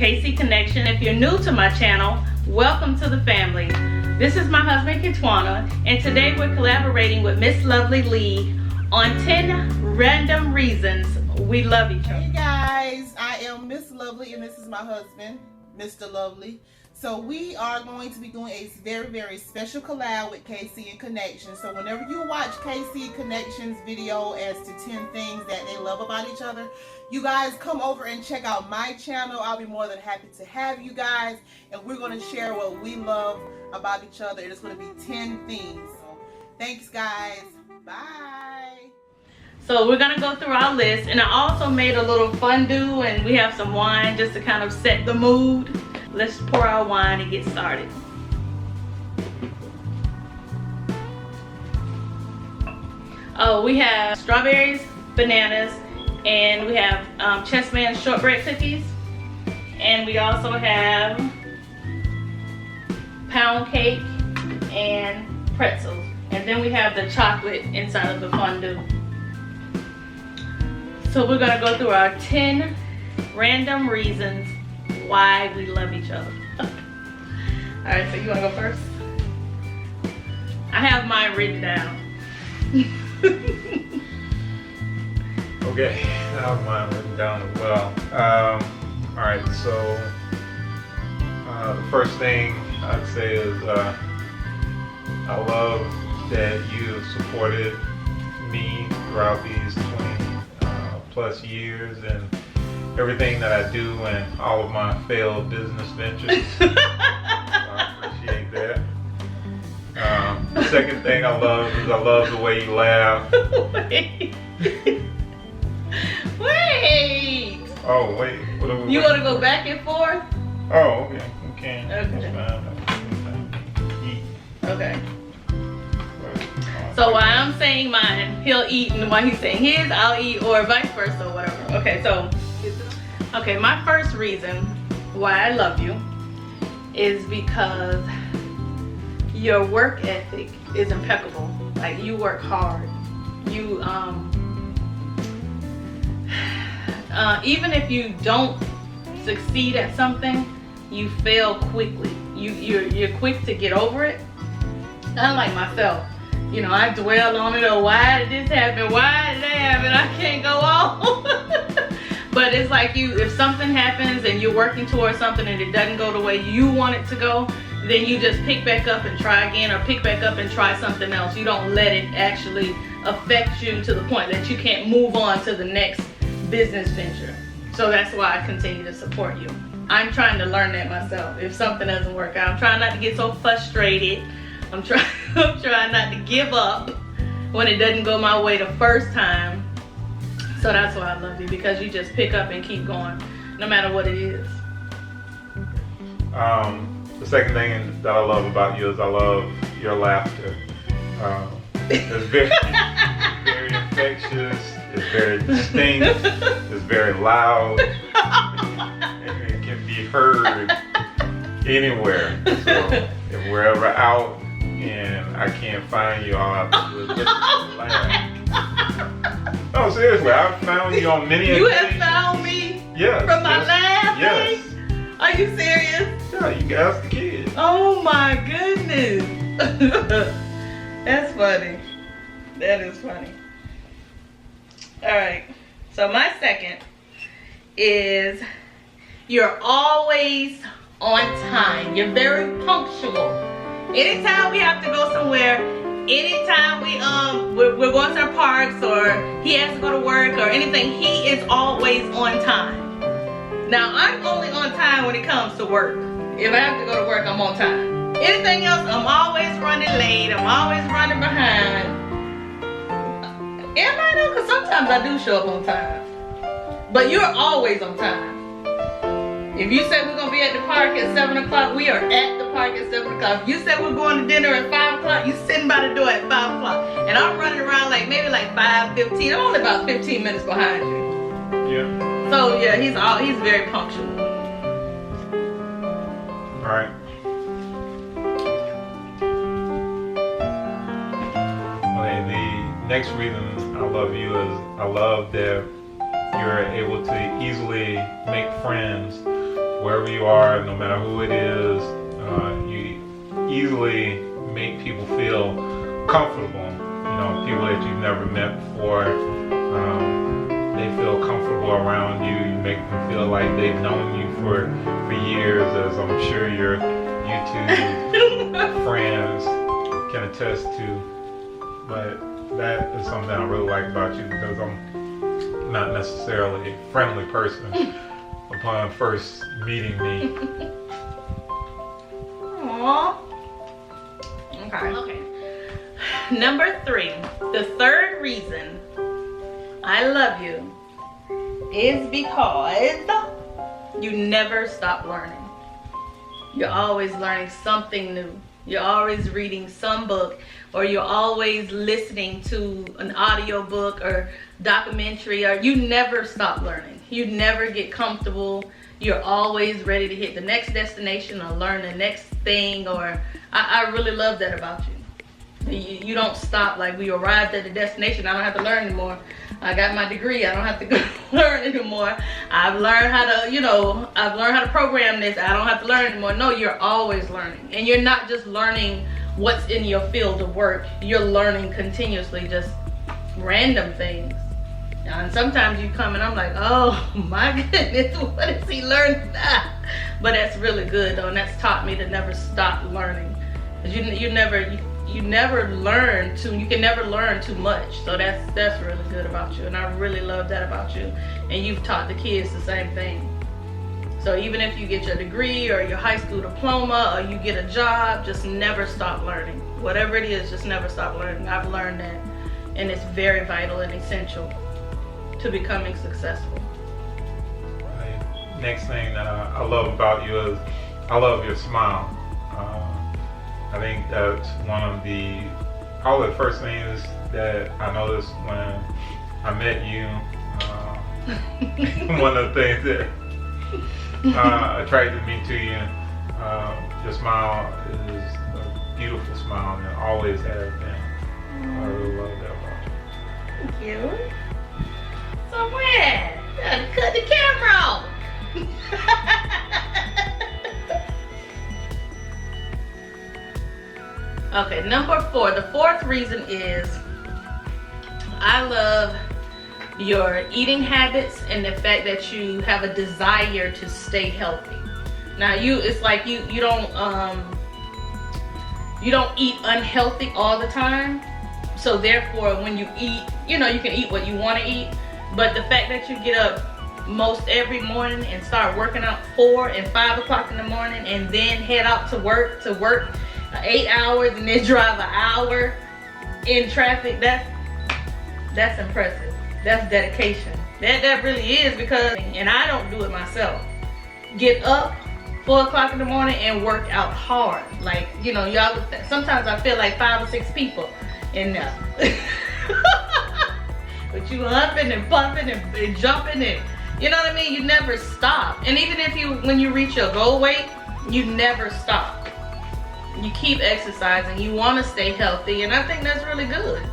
KC Connection. If you're new to my channel, welcome to the family. This is my husband Kitwana, and today we're collaborating with Miss Lovelyleague on 10 random reasons we love each other. Hey guys, I am Miss Lovely and this is my husband, Mr. Lovely. So we are going to be doing a very special collab with KC Connection. So whenever you watch KC Connection's video as to 10 things that they love about each other, you guys come over and check out my channel. I'll be more than happy to have you guys, and we're going to share what we love about each other. It's going to be 10 things. So thanks guys. Bye. So we're gonna go through our list, and I also made a little fondue, and we have some wine just to kind of set the mood. Let's pour our wine and get started. Oh, we have strawberries, bananas, and we have Chessman shortbread cookies, and we also have pound cake and pretzels, and then we have the chocolate inside of the fondue. So we're gonna go through our 10 random reasons why we love each other. Alright, so you wanna go first? I have mine written down. Okay, I have mine written down as well. Alright, so the first thing I'd say is I love that you have supported me throughout these 20 plus years and everything that I do and all of my failed business ventures. So I appreciate that. The second thing I love is I love the way you laugh. Wait! Oh wait, what are we? You want to go back and forth? Oh, okay, okay. Okay. That's fine. Okay. So while I'm saying mine, he'll eat, and while he's saying his, I'll eat, or vice versa, or whatever. Okay, so, okay, my first reason why I love you is because your work ethic is impeccable. Like, you work hard. You, even if you don't succeed at something, you fail quickly. You're quick to get over it. Unlike myself. You know, I dwell on it, or why did this happen? Why did that happen? I can't go on. But it's like if something happens and you're working towards something and it doesn't go the way you want it to go, then you just pick back up and try again, or pick back up and try something else. You don't let it actually affect you to the point that you can't move on to the next business venture. So that's why I continue to support you. I'm trying to learn that myself. If something doesn't work out, I'm trying not to get so frustrated. I'm trying not to give up when it doesn't go my way the first time. So that's why I love you, because you just pick up and keep going, no matter what it is. The second thing that I love about you is I love your laughter. It's very, very infectious. It's very distinct. It's very loud. It can be heard anywhere. So if we're ever out and I can't find you, all I have to do is listen to laugh. No, seriously, I've found you on many occasions. You have found me? Yes. From my laughing? Yes. Are you serious? Yeah, you can ask the kids. Oh my goodness. That's funny. That is funny. Alright, so my second is you're always on time. You're very punctual. Anytime we have to go somewhere, anytime we're going to our parks, or he has to go to work or anything, he is always on time. Now, I'm only on time when it comes to work. If I have to go to work, I'm on time. Anything else, I'm always running late. I'm always running behind. Am I though? Because sometimes I do show up on time. But you're always on time. If you say we're going to be at the park at 7 o'clock, we are at the park at 7 o'clock. If you say we're going to dinner at 5 o'clock, you sitting by the door at 5 o'clock. And I'm running around maybe 5:15. I'm only about 15 minutes behind you. Yeah. So yeah, he's very punctual. All right. Okay, the next reason I love you is I love that you're able to easily make friends wherever you are, no matter who it is, you easily make people feel comfortable. You know, people that you've never met before, they feel comfortable around you. You make them feel like they've known you for years, as I'm sure your YouTube friends can attest to. But that is something I really like about you, because I'm not necessarily a friendly person upon first meeting me. Aww. Okay. Number 3, the third reason I love you is because you never stop learning. You're always learning something new. You're always reading some book, or you're always listening to an audio book or documentary, or you never stop learning. You never get comfortable. You're always ready to hit the next destination or learn the next thing, or I really love that about you. You don't stop. Like, we arrived at the destination, I don't have to learn anymore. I got my degree, I don't have to go learn anymore. I've learned how to, I've learned how to program this, I don't have to learn anymore. No, you're always learning. And you're not just learning what's in your field of work. You're learning continuously, just random things. And sometimes you come and I'm like, oh my goodness, what is he learning that? But that's really good though, and that's taught me to never stop learning. Because you never learn you can never learn too much. So that's really good about you, and I really love that about you. And you've taught the kids the same thing. So even if you get your degree or your high school diploma, or you get a job, just never stop learning. Whatever it is, just never stop learning. I've learned that, and it's very vital and essential to becoming successful. Next thing that I love about you is I love your smile. I think that's one of probably the first things that I noticed when I met you. One of the things that attracted me to you, your smile is a beautiful smile, and it always has been. I really love that about you. Thank you. So when? Gotta cut the camera off. Okay, number 4. The fourth reason is I love your eating habits and the fact that you have a desire to stay healthy. Now it's like you don't eat unhealthy all the time. So therefore, when you eat, you can eat what you want to eat. But the fact that you get up most every morning and start working out 4 and 5 o'clock in the morning, and then head out to work 8 hours, and then drive an hour in traffic, that's impressive. That's dedication. That really is, because, and I don't do it myself, get up 4 o'clock in the morning and work out hard. Like, y'all, sometimes I feel like 5 or 6 people in there. But you humping and pumping and jumping, and you know what I mean? You never stop. And even when you reach your goal weight, you never stop. You keep exercising. You want to stay healthy, and I think that's really good.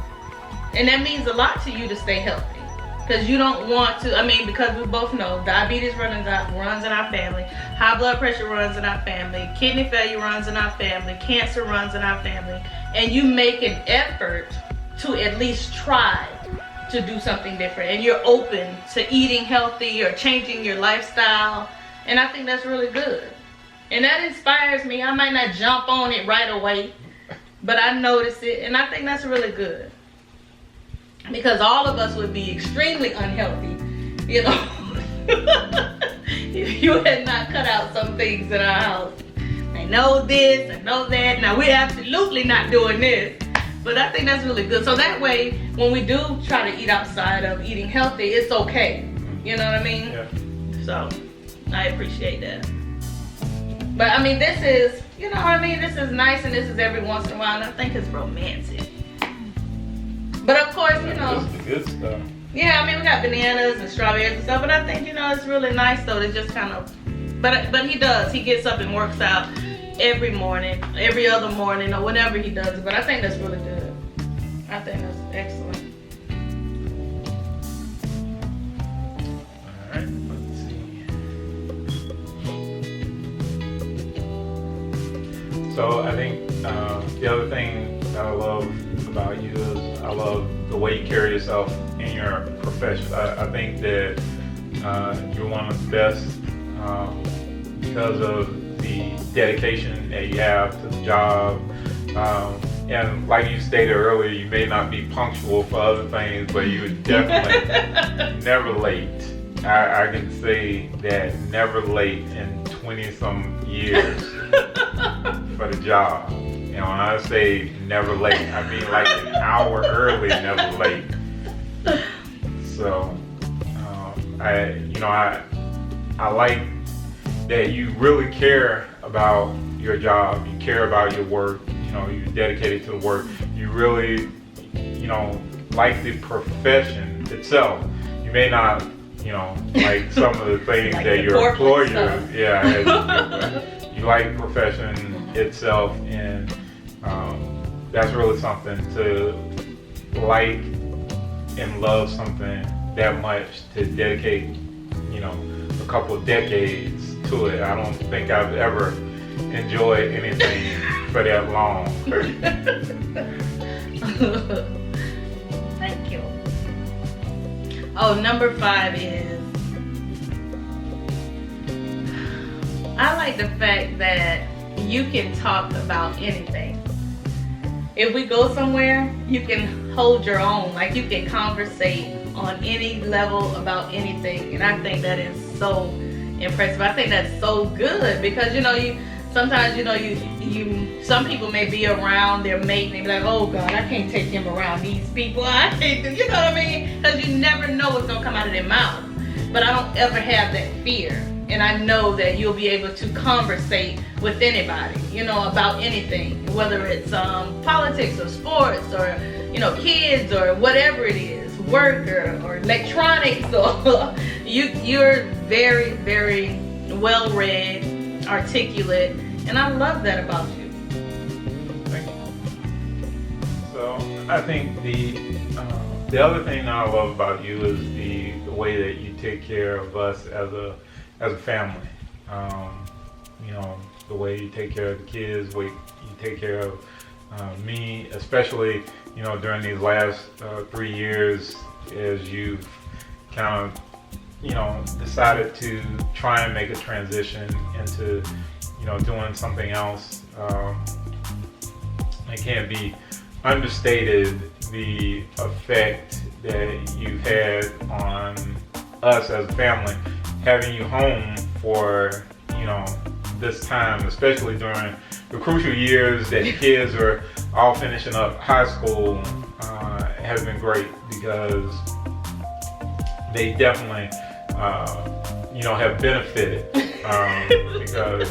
And that means a lot to you to stay healthy, because you don't want to. Because we both know diabetes runs in our family, high blood pressure runs in our family, kidney failure runs in our family, cancer runs in our family, and you make an effort to at least try to do something different, and you're open to eating healthy or changing your lifestyle, and I think that's really good. And that inspires me. I might not jump on it right away, but I notice it, and I think that's really good. Because all of us would be extremely unhealthy, if you had not cut out some things in our house. I know this, I know that. Now, we're absolutely not doing this, but I think that's really good. So that way, when we do try to eat outside of eating healthy, it's okay. You know what I mean? Yeah. So, I appreciate that. But this is, this is nice, and this is every once in a while, and I think it's romantic. But of course, This is the good stuff. Yeah, we got bananas and strawberries and stuff, but I think, it's really nice though to just kind of, but he gets up and works out every morning, every other morning, or whenever he does it. But I think that's really good. I think that's excellent. Alright, let's see. I love the way you carry yourself in your profession. I think that you're one of the best because of the dedication that you have to the job. And like you stated earlier, you may not be punctual for other things, but you're definitely never late. I can say that never late in 20-some years for the job. You know, when I say never late, I mean like an hour early, never late. So, I like that you really care about your job. You care about your work. You know, you're dedicated to the work. You really, like the profession itself. You may not, like some of the things like that your employer, you like the profession itself, and that's really something to like and love something that much, to dedicate, a couple of decades to it. I don't think I've ever enjoyed anything for that long. Thank you. Oh, number 5 is, I like the fact that you can talk about anything. If we go somewhere, you can hold your own. Like, you can conversate on any level about anything. And I think that is so impressive. I think that's so good because, sometimes, some people may be around their mate and they be like, oh God, I can't take him around these people. I can't do, you know what I mean? Because you never know what's going to come out of their mouth. But I don't ever have that fear. And I know that you'll be able to conversate with anybody, about anything, whether it's politics or sports or, kids or whatever it is, work or electronics, or you're very, very well-read, articulate, and I love that about you. Thank you. So I think the other thing that I love about you is the way that you take care of us as a family. The way you take care of the kids, the way you take care of me, especially during these last 3 years, as you've kind of decided to try and make a transition into doing something else. It can't be understated the effect that you've had on us as a family, having you home for this time, especially during the crucial years that the kids are all finishing up high school, has been great because they definitely have benefited, because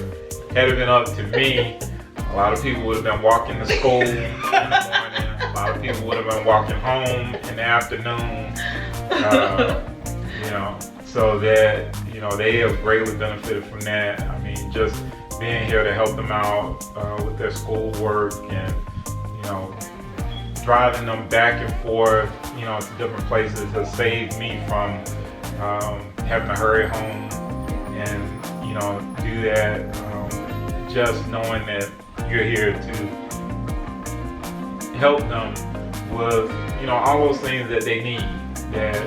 had it been up to me, a lot of people would have been walking to school in the morning, a lot of people would have been walking home in the afternoon, so that they have greatly benefited from that. I mean, just being here to help them out with their schoolwork and driving them back and forth to different places has saved me from having to hurry home and do that. Just knowing that you're here to help them with all those things that they need, that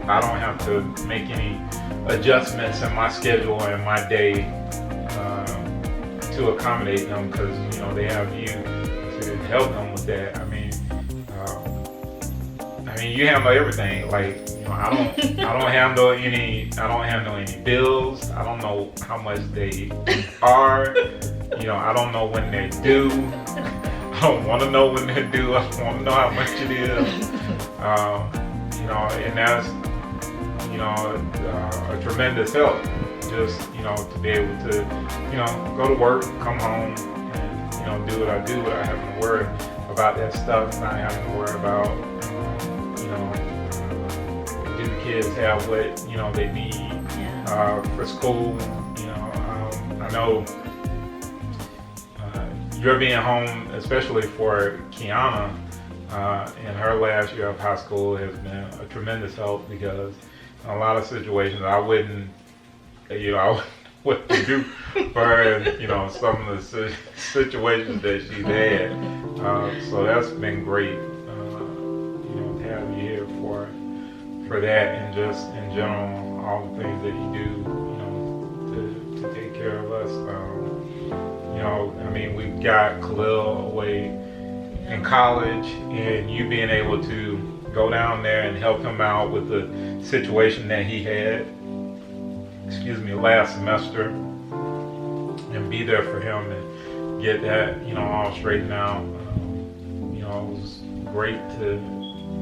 I don't have to make any adjustments in my schedule and my day to accommodate them, because they have you to help them with that. I mean, you handle everything. Like, I don't handle any bills. I don't know how much they are. I don't know when they're due. I don't want to know when they're due. I want to know how much it is. And that's a tremendous help. Just to be able to go to work, come home, and do what I do without having to worry about that stuff, not having to worry about do the kids have what they need for school. I know you're being home, especially for Kiana, in her last year of high school, has been a tremendous help, because in a lot of situations I wouldn't what to do for her, some of the situations that she's had. So that's been great. here for that, and just in general, all the things that you do, you know, to take care of us. You know, I mean, we got Khalil away in college, and you being able to go down there and help him out with the situation that he had, last semester, and be there for him and get that, you know, all straightened out. You know, it was great to,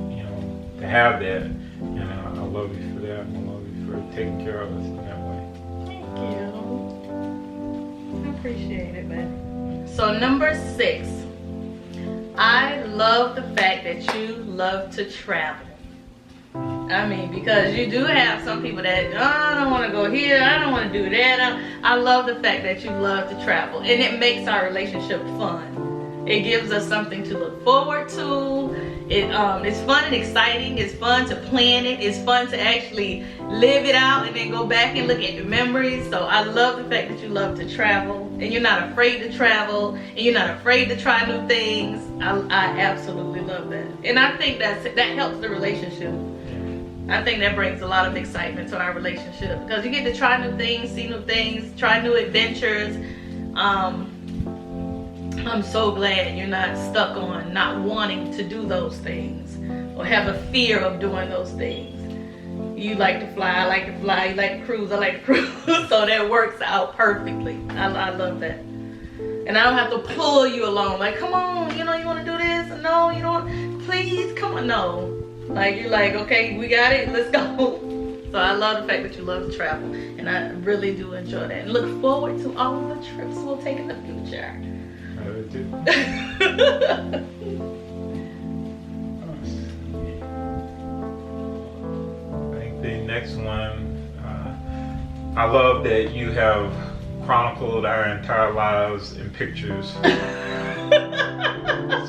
you know, to have that, and I love you for that. I love you for taking care of us in that way. Thank you. I appreciate it, man. So number 6, I love the fact that you love to travel. I mean, because you do have some people that, oh, I don't want to go here, I don't want to do that. I love the fact that you love to travel, and it makes our relationship fun. It gives us something to look forward to. It's fun and exciting. It's fun to plan it. It's fun to actually live it out and then go back and look at the memories. So I love the fact that you love to travel, and you're not afraid to travel, and you're not afraid to try new things. I absolutely love that. And I think that helps the relationship. I think that brings a lot of excitement to our relationship, because you get to try new things, see new things, try new adventures. I'm so glad you're not stuck on not wanting to do those things or have a fear of doing those things. You like to fly, I like to fly, you like to cruise, I like to cruise. So that works out perfectly. I love that. And I don't have to pull you along, like, come on, you know, you want to do this? No, you don't, please, come on, no. Like, you're like, okay, we got it, let's go. So I love the fact that you love to travel, and I really do enjoy that. And look forward to all the trips we'll take in the future. I really do. I think the next one, I love that you have chronicled our entire lives in pictures.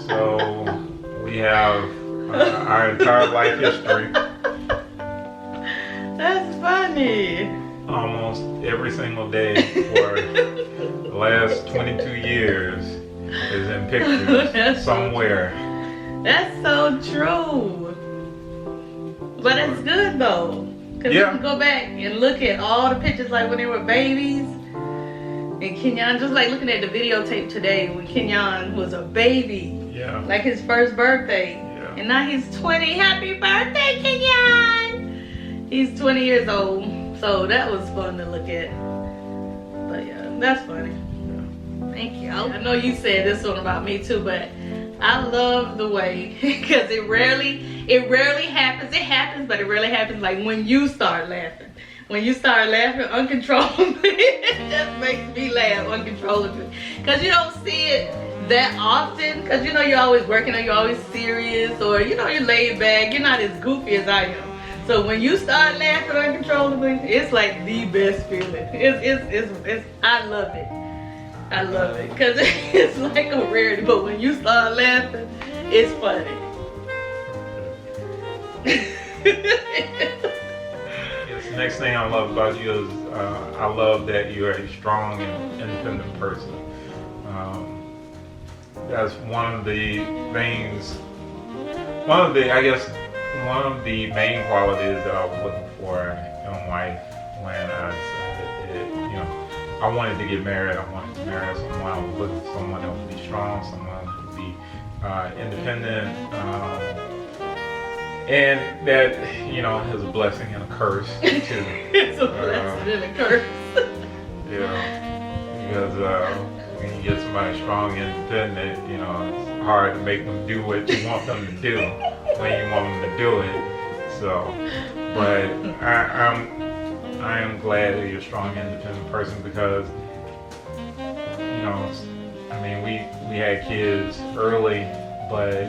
So we have our entire life history. That's funny. Almost every single day for the last 22 years is in pictures somewhere. That's so true. But it's good though, because you can go back and look at all the pictures like when they were babies. And Kenyon, just like looking at the videotape today when Kenyon was a baby. Yeah. Like his first birthday. Yeah. And now he's 20. Happy birthday, Kenyon! He's 20 years old. So that was fun to look at. But yeah, that's funny. Yeah. Thank you. I know you said this one about me too, but I love the way, because it rarely happens. It happens, but it rarely happens like when you start laughing. When you start laughing uncontrollably, it just makes me laugh uncontrollably. Because you don't see it that often, because you know you're always working or you're always serious, or you know you're laid back, you're not as goofy as I am. So when you start laughing uncontrollably, it's like the best feeling. It's I love it. I love it, because it's like a rarity, but when you start laughing, it's funny. The next thing I love about you is I love that you're a strong and independent person. That's one of the things, one of the main qualities that I was looking for in a wife when I decided that, you know, I wanted to get married. I wanted to marry someone. I was looking for someone that would be strong, someone who would be independent, and that, you know, is a blessing and a curse too. It's a blessing and a curse. Yeah, because when you get somebody strong and independent, you know, it's hard to make them do what you want them to do when you want them to do it. So, but I am glad that you're a strong, independent person, because, you know, I mean, we had kids early, but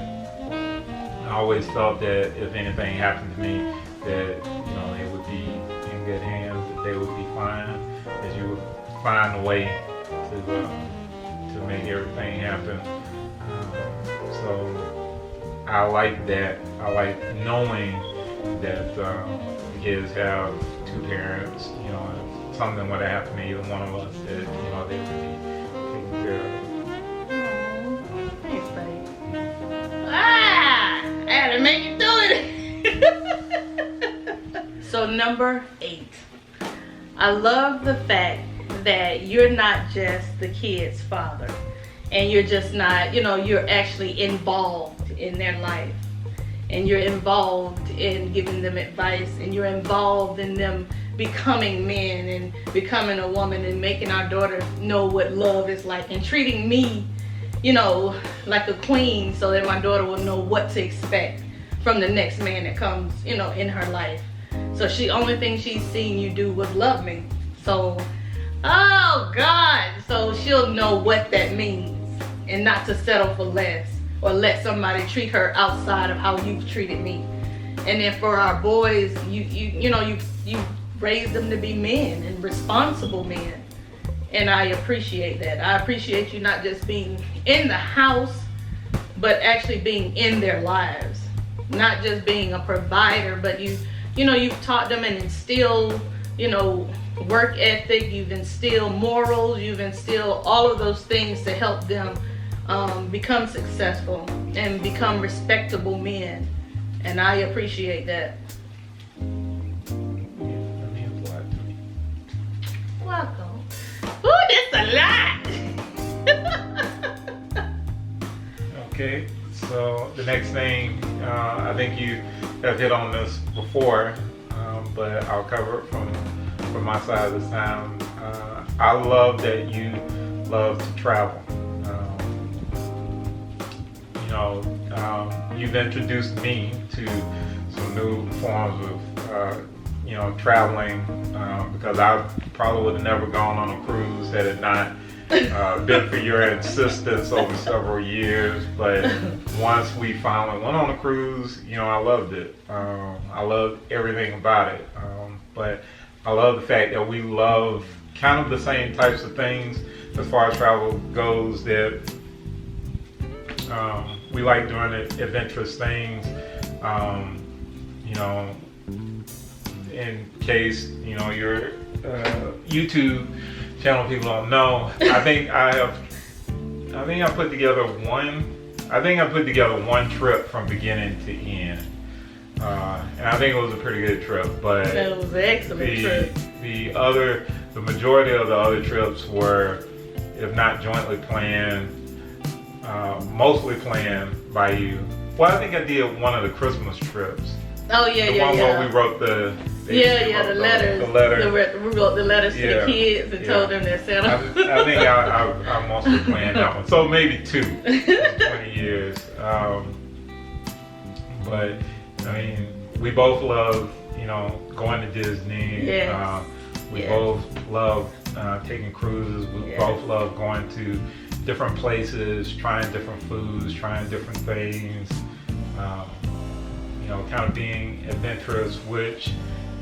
I always felt that if anything happened to me, that, you know, they would be in good hands, that they would be fine, that you would find a way to make everything happen. So I like that. I like knowing that the kids have two parents. You know, if something would have happened to either one of us, that, you know, they would be taken care of. Thanks, buddy. I had to make you do it. number 8. I love the fact that you're not just the kid's father, and you're just not, you're actually involved in their life, and you're involved in giving them advice, and you're involved in them becoming men and becoming a woman, and making our daughter know what love is like, and treating me, like a queen, so that my daughter will know what to expect from the next man that comes, in her life. So only thing she's seen you do was love me. So, oh God, so she'll know what that means, and not to settle for less or let somebody treat her outside of how you've treated me. And then for our boys, you raised them to be men and responsible men. And I appreciate that. I appreciate you not just being in the house, but actually being in their lives. Not just being a provider, but you've taught them and instilled, work ethic, you've instilled morals, you've instilled all of those things to help them become successful and become respectable men. And I appreciate that. Welcome. Ooh, that's a lot. Okay, so the next thing, I think you have hit on this before, but I'll cover it from my side this time. I love that you love to travel. You've introduced me to some new forms of traveling, because I probably would have never gone on a cruise had it not been for your insistence over several years. But once we finally went on a cruise, I loved it. I loved everything about it. But I love the fact that we love kind of the same types of things as far as travel goes, that we like doing adventurous things. In case your YouTube channel people don't know, I think I put together one trip from beginning to end, and I think it was a pretty good trip. But that was an excellent trip. The majority of the other trips were, if not jointly planned, mostly planned by you. Well, I think I did one of the Christmas trips. Oh yeah, the one where we wrote the letters. We wrote the letters to the kids and told them that Santa. I think I mostly planned that one. So maybe 2, 20 years. But I mean, we both love going to Disney. Yes. We both love taking cruises. We both love going to different places, trying different foods, trying different things. Kind of being adventurous, which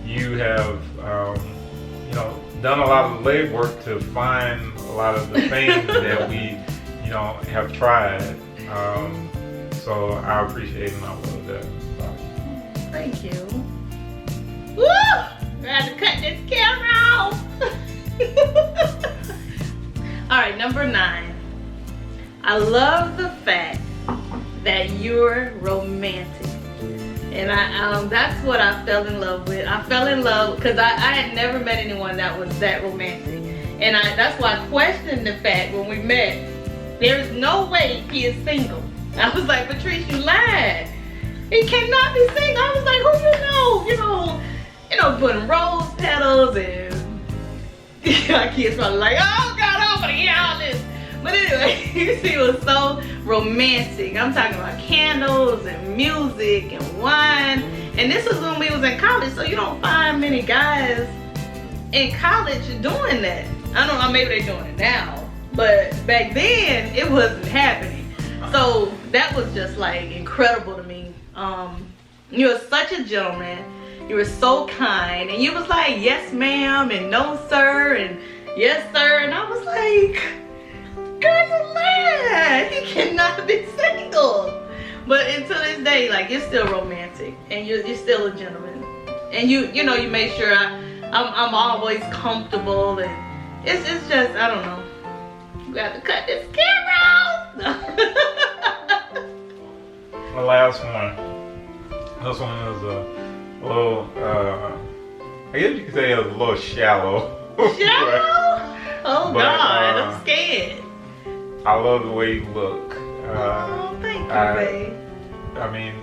you have, done a lot of legwork to find a lot of the things that we, have tried. So I appreciate and I love that. Thank you. Woo! I had to cut this camera off. All right, number 9. I love the fact that you're romantic. And that's what I fell in love with. I fell in love because I had never met anyone that was that romantic. And that's why I questioned the fact when we met, there's no way he is single. I was like, Patrice, you lied. He cannot be single. I was like, who putting rose petals and our kids probably like, oh God, I don't want to hear all this. But anyway, he was so romantic. I'm talking about candles and music and wine. And this was when we was in college, so you don't find many guys in college doing that. I don't know, maybe they're doing it now. But back then, it wasn't happening. So that was just like incredible to me. You were such a gentleman. You were so kind. And you was like, yes ma'am, and no sir, and yes sir. And I was like, girl, you lied. He cannot be single. But until this day, like, you're still romantic, and you're still a gentleman, and you make sure I'm always comfortable, and it's just, I don't know. You got to cut this camera off. The last one. This one is a little I guess you could say it was a little shallow. Shallow? Oh but, God, I'm scared. I love the way you look. Oh, thank you, babe. I mean,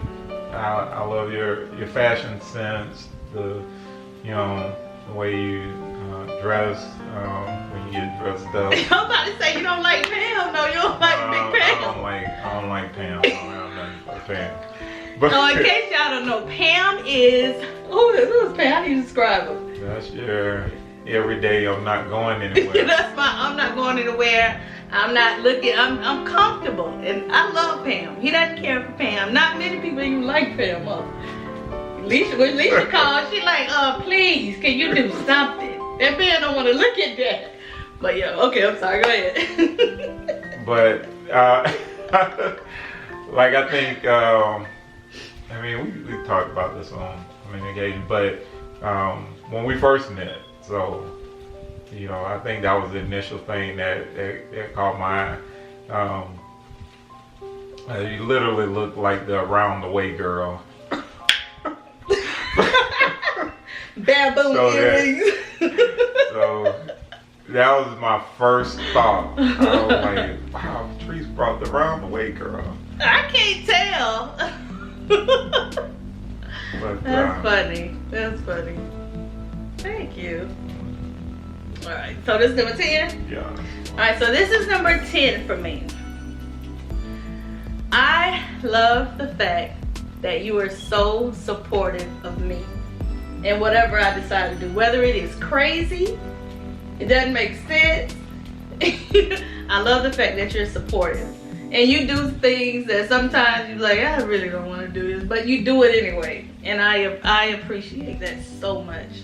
I love your fashion sense. The the way you dress when you get dressed up. I'm about to say you don't like Pam. No, you don't like Big Pam. I don't like Pam. I don't have nothing for Pam. But So in case y'all don't know, Pam is who's Pam? How do you describe her? that's your everyday. I'm not going anywhere. That's my. I'm not going anywhere. I'm not looking. I'm comfortable, and I love Pam. He doesn't care for Pam. Not many people even like Pam. When Lisa called, she like, please, can you do something? That man don't want to look at that. But yeah, okay, I'm sorry. Go ahead. But like I think, I mean, we talked about this on many occasions, but when we first met, so I think that was the initial thing that caught my eye. You literally look like the around the way girl. Baboon earrings. So that was my first thought. I was like, wow, Patrice brought the round the way girl. I can't tell. But, That's funny. That's funny. Thank you. Alright, so this is number 10? Yeah. Alright, so this is number 10 for me. I love the fact that you are so supportive of me and whatever I decide to do, whether it is crazy, it doesn't make sense. I love the fact that you're supportive and you do things that sometimes you're like, I really don't want to do this, but you do it anyway, and I appreciate that so much.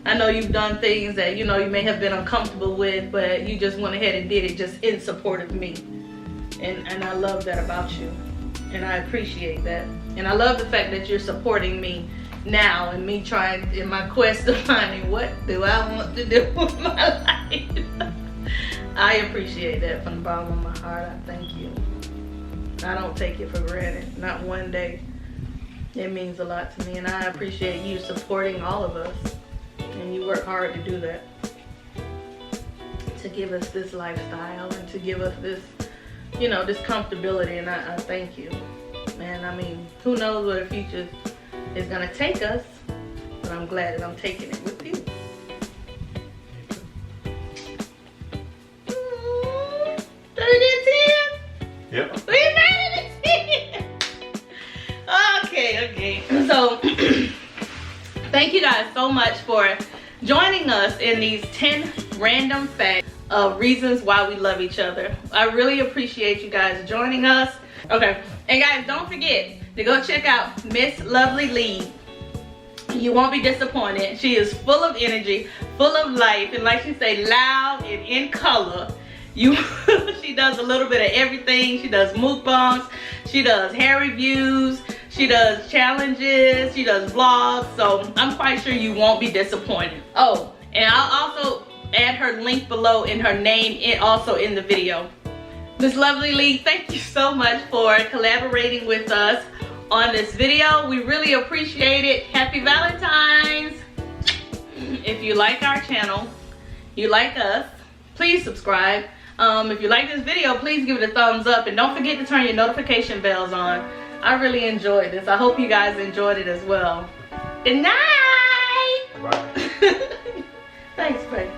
I know you've done things that you may have been uncomfortable with, but you just went ahead and did it just in support of me, and I love that about you, and I appreciate that. And I love the fact that you're supporting me now and me trying in my quest of finding what do I want to do with my life. I appreciate that from the bottom of my heart. I thank you. I don't take it for granted, not one day. It means a lot to me, and I appreciate you supporting all of us, and you work hard to do that, to give us this lifestyle and to give us this this comfortability, and I thank you. Man, I mean, who knows where the future is gonna take us, but I'm glad that I'm taking it with you. 30 and 10? Yep. We made it at 10. Okay. So, thank you guys so much for joining us in these 10 random facts of reasons why we love each other. I really appreciate you guys joining us. Okay, and guys, don't forget to go check out Miss Lovelyleague. You won't be disappointed. She is full of energy, full of life, and like she say, loud and in color. She does a little bit of everything. She does mukbangs, she does hair reviews, she does challenges, she does vlogs, so I'm quite sure you won't be disappointed. Oh, and I'll also add her link below in her name also in the video. Miss Lovelyleague, thank you so much for collaborating with us on this video. We really appreciate it. Happy Valentine's. If you like our channel, you like us, please subscribe. If you like this video, please give it a thumbs up, and don't forget to turn your notification bells on. I really enjoyed this. I hope you guys enjoyed it as well. Good night. Bye. Thanks, Craig.